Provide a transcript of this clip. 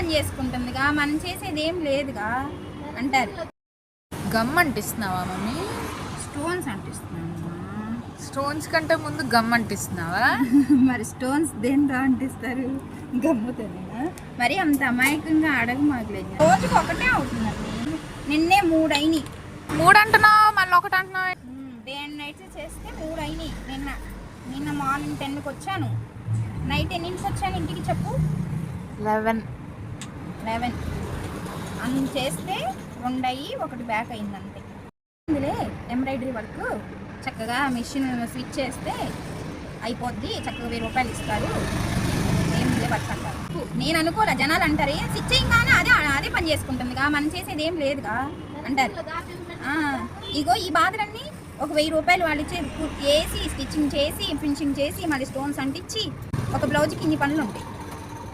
పని చేసుకుంటుందిగా, మనం చేసేది ఏం లేదుగా అంటారు. గమ్ అంటిస్తున్నావా మమ్మీ? స్టోన్స్ అంటిస్తున్నాను. స్టోన్స్ కంటే ముందు గమ్ అంటిస్తున్నావా? మరి స్టోన్స్ దేంతో అంటిస్తారు? గమ్ముతోనేనా? మరి అంత అమాయకంగా అడగ మాకులేదు. రోజుకి ఒకటే అవుతుందండి. నిన్నే 3 అయినాయి. 3 అంటున్నావు, మళ్ళీ 1 అంటున్నావు. డే అండ్ నైట్స్ చేస్తే 3 అయినాయి. నిన్న మార్నింగ్ 10కి వచ్చాను. నైట్ ఎన్నింటికి వచ్చాను ఇంటికి చెప్పు? 11 అన్ని చేస్తే 2 అయ్యి 1 బ్యాక్ అయింది అంతే. అందులో ఎంబ్రాయిడరీ వర్క్ చక్కగా మిషన్ స్విచ్ చేస్తే అయిపోద్ది, చక్కగా 1000 రూపాయలు ఇస్తారు. ఏం వర్క్ అంటారు. నేను అనుకోలే, జనాలు అంటారు స్విచ్ చేయగానే అదే పని చేసుకుంటుందిగా, మనం చేసేది ఏం లేదుగా అంటారు. ఇగో ఈ బాధలన్నీ ఒక 1000 రూపాయలు వాళ్ళు ఇచ్చి పూర్తి చేసి స్టిచ్చింగ్ చేసి ఫినిషింగ్ చేసి మళ్ళీ స్టోన్స్ అంటించి ఒక బ్లౌజ్కి ఇన్ని పనులు ఉంటాయి.